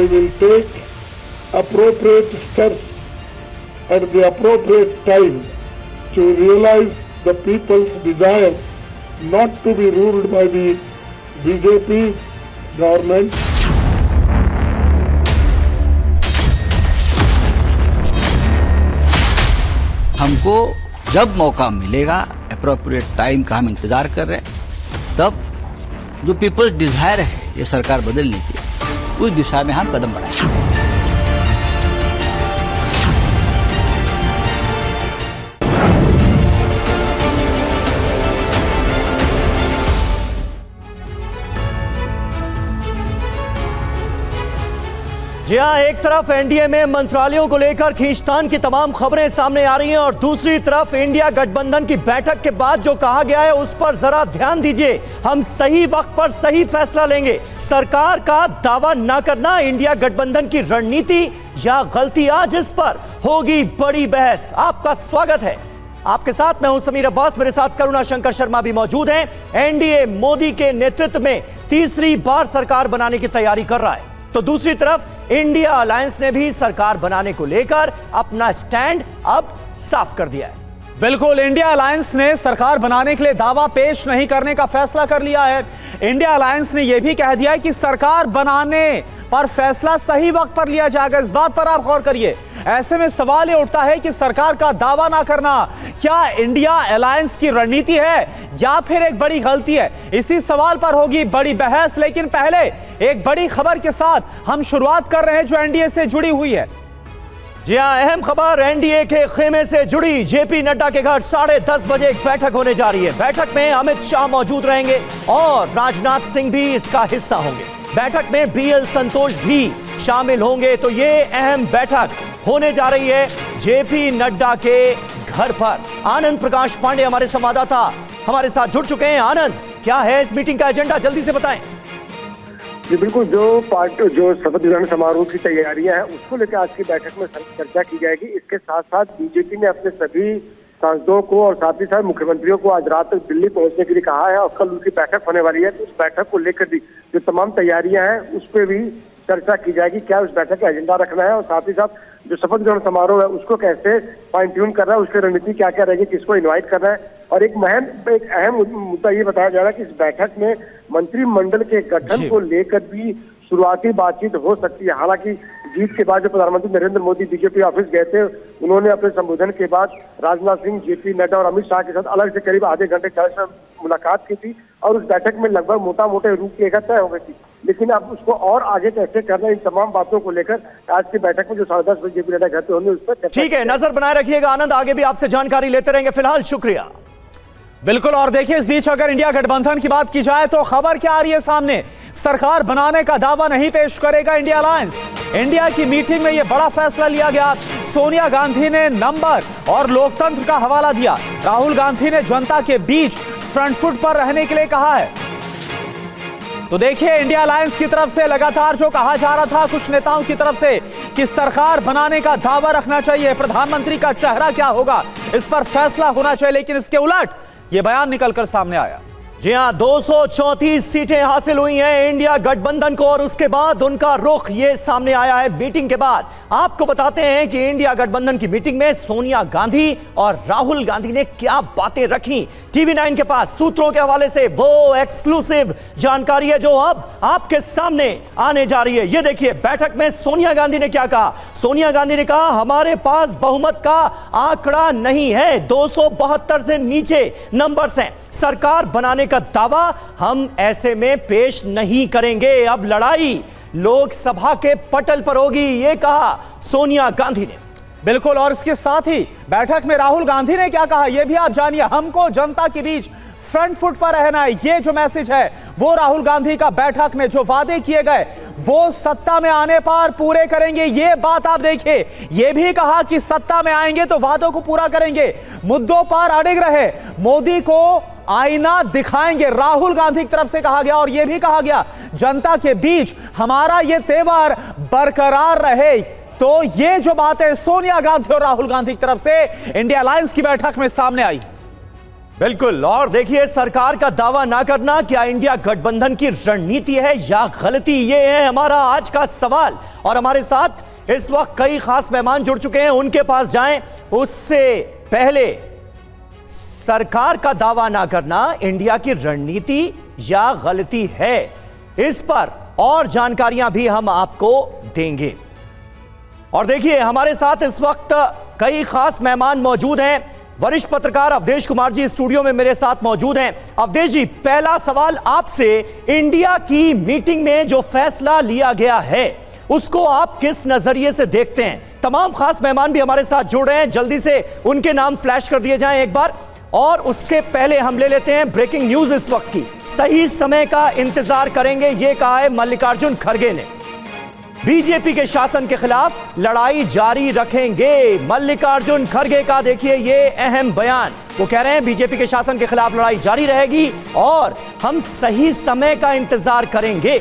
we will take appropriate steps at the appropriate time to realize the people's desire not to be ruled by the BJP's government. हमको जब मौका मिलेगा, appropriate time का हम इंतजार कर रहे हैं, तब जो पीपल्स डिजायर है ये सरकार बदलने की, उस दिशा में हम कदम बढ़ाएंगे। जी हाँ, एक तरफ एनडीए में मंत्रालयों को लेकर खींचतान की तमाम खबरें सामने आ रही हैं और दूसरी तरफ इंडिया गठबंधन की बैठक के बाद जो कहा गया है उस पर जरा ध्यान दीजिए। हम सही वक्त पर सही फैसला लेंगे। सरकार का दावा ना करना इंडिया गठबंधन की रणनीति या गलती, आज इस पर होगी बड़ी बहस। आपका स्वागत है। आपके साथ मैं हूं समीर अब्बास, मेरे साथ करुणा शंकर शर्मा भी मौजूद हैं। एनडीए मोदी के नेतृत्व में तीसरी बार सरकार बनाने की तैयारी कर रहा है, तो दूसरी तरफ इंडिया अलायंस ने भी सरकार बनाने को लेकर अपना स्टैंड अब साफ कर दिया है। बिल्कुल, इंडिया अलायंस ने सरकार बनाने के लिए दावा पेश नहीं करने का फैसला कर लिया है। इंडिया अलायंस ने यह भी कह दिया है कि सरकार बनाने पर फैसला सही वक्त पर लिया जाएगा। इस बात पर आप गौर करिए। ऐसे में सवाल ये उठता है कि सरकार का दावा ना करना क्या इंडिया अलायंस की रणनीति है या फिर एक बड़ी गलती है? इसी सवाल पर होगी बड़ी बहस। लेकिन पहले एक बड़ी खबर के साथ हम शुरुआत कर रहे हैं जो एनडीए से जुड़ी हुई है। जी हां, अहम खबर एनडीए के खेमे से जुड़ी। जेपी नड्डा के घर 10:30 बजे एक बैठक होने जा रही है। बैठक में अमित शाह मौजूद रहेंगे और राजनाथ सिंह भी इसका हिस्सा होंगे। बैठक में बीएल संतोष भी शामिल होंगे। तो ये अहम बैठक होने जा रही है जेपी नड्डा के घर पर। आनंद प्रकाश पांडे हमारे संवाददाता हमारे साथ जुड़ चुके हैं। आनंद, क्या है इस मीटिंग का एजेंडा, जल्दी से बताएं। जी बिल्कुल, जो शपथ ग्रहण समारोह की तैयारियां हैं उसको लेकर आज की बैठक में चर्चा की जाएगी। इसके साथ साथ बीजेपी ने अपने सभी सांसदों को और साथ ही साथ मुख्यमंत्रियों को आज रात तक दिल्ली पहुंचने के लिए कहा है और कल उनकी बैठक होने वाली है। तो उस बैठक को लेकर भी जो तमाम तैयारियां हैं उस पर भी चर्चा की जाएगी। क्या उस बैठक का एजेंडा रखना है और साथ ही साथ जो शपथ ग्रहण समारोह है उसको कैसे फाइन ट्यून करना है, उसकी रणनीति क्या क्या रहेगी, किसको इनवाइट करना है। और एक अहम मुद्दा ये बताया जा रहा है कि इस बैठक में मंत्रिमंडल के गठन को लेकर भी शुरुआती बातचीत हो सकती है। हालांकि जीत के बाद जो प्रधानमंत्री नरेंद्र मोदी बीजेपी ऑफिस गए थे, उन्होंने अपने संबोधन के बाद राजनाथ सिंह, जेपी नड्डा और अमित शाह के साथ अलग से करीब आधे घंटे 40 मिनट मुलाकात की थी और उस बैठक में लगभग मोटा मोटे रूपरेखा तय हो गई थी। लेकिन अब उसको और आगे कैसे करना, इन तमाम बातों को लेकर आज की बैठक में जो 10:30 बजे जेपी नड्डा घर पे होंगे उस पर ठीक है, नजर बनाए रखिएगा। आनंद, आगे भी आपसे जानकारी लेते रहेंगे। फिलहाल शुक्रिया। बिल्कुल, और देखिए इस बीच अगर इंडिया गठबंधन की बात की जाए तो खबर क्या आ रही है सामने? सरकार बनाने का दावा नहीं पेश करेगा इंडिया अलायंस। इंडिया की मीटिंग में यह बड़ा फैसला लिया गया। सोनिया गांधी ने नंबर और लोकतंत्र का हवाला दिया। राहुल गांधी ने जनता के बीच फ्रंट फुट पर रहने के लिए कहा है। तो देखिए, इंडिया अलायंस की तरफ से लगातार जो कहा जा रहा था कुछ नेताओं की तरफ से कि सरकार बनाने का दावा रखना चाहिए, प्रधानमंत्री का चेहरा क्या होगा इस पर फैसला होना चाहिए, लेकिन इसके उलट यह बयान निकलकर सामने आया। जी हां, 234 सीटें हासिल हुई हैं इंडिया गठबंधन को और उसके बाद उनका रुख ये सामने आया है। मीटिंग के बाद आपको बताते हैं कि इंडिया गठबंधन की मीटिंग में सोनिया गांधी और राहुल गांधी ने क्या बातें रखी। टीवी 9 के पास सूत्रों के हवाले से वो एक्सक्लूसिव जानकारी है जो अब आपके सामने आने जा रही है। ये देखिए, बैठक में सोनिया गांधी ने क्या कहा। सोनिया गांधी ने कहा, हमारे पास बहुमत का आंकड़ा नहीं है, 272 से नीचे नंबर्स हैं। सरकार बनाने का दावा हम ऐसे में पेश नहीं करेंगे। अब लड़ाई लोकसभा के पटल पर होगी, ये कहा सोनिया गांधी ने। बिल्कुल, और इसके साथ ही बैठक में राहुल गांधी ने क्या कहा यह भी आप जानिए। हमको जनता के बीच फ्रंट फुट पर रहना है, ये जो मैसेज है वो राहुल गांधी का बैठक में जो वादे किए गए वो सत्ता में आने पर पूरे करेंगे, ये बात आप देखिए। ये भी कहा कि सत्ता में आएंगे तो वादों को पूरा करेंगे, मुद्दों पर अड़िग रहे, मोदी को आईना दिखाएंगे, राहुल गांधी की तरफ से कहा गया। और यह भी कहा गया जनता के बीच हमारा यह तेवर बरकरार रहे। तो ये जो बात है सोनिया गांधी और राहुल गांधी की तरफ से इंडिया अलायंस की बैठक में सामने आई। बिल्कुल। और देखिए, सरकार का दावा ना करना क्या इंडिया गठबंधन की रणनीति है या गलती, ये है हमारा आज का सवाल। और हमारे साथ इस वक्त कई खास मेहमान जुड़ चुके हैं, उनके पास जाएं। उससे पहले, सरकार का दावा ना करना इंडिया की रणनीति या गलती है, इस पर और जानकारियां भी हम आपको देंगे। और देखिए, हमारे साथ इस वक्त कई खास मेहमान मौजूद हैं। वरिष्ठ पत्रकार अवधेश कुमार जी स्टूडियो में मेरे साथ मौजूद हैं। अवधेश जी, पहला सवाल आपसे, इंडिया की मीटिंग में जो फैसला लिया गया है उसको आप किस नजरिए से देखते हैं? तमाम खास मेहमान भी हमारे साथ जुड़ रहे हैं, जल्दी से उनके नाम फ्लैश कर दिए जाएं एक बार। और उसके पहले हम ले लेते हैं ब्रेकिंग न्यूज इस वक्त की। सही समय का इंतजार करेंगे, यह कहा है मल्लिकार्जुन खड़गे ने। बीजेपी के शासन के खिलाफ लड़ाई जारी रखेंगे, मल्लिकार्जुन खड़गे का देखिए ये अहम बयान। वो कह रहे हैं बीजेपी के शासन के खिलाफ लड़ाई जारी रहेगी और हम सही समय का इंतजार करेंगे।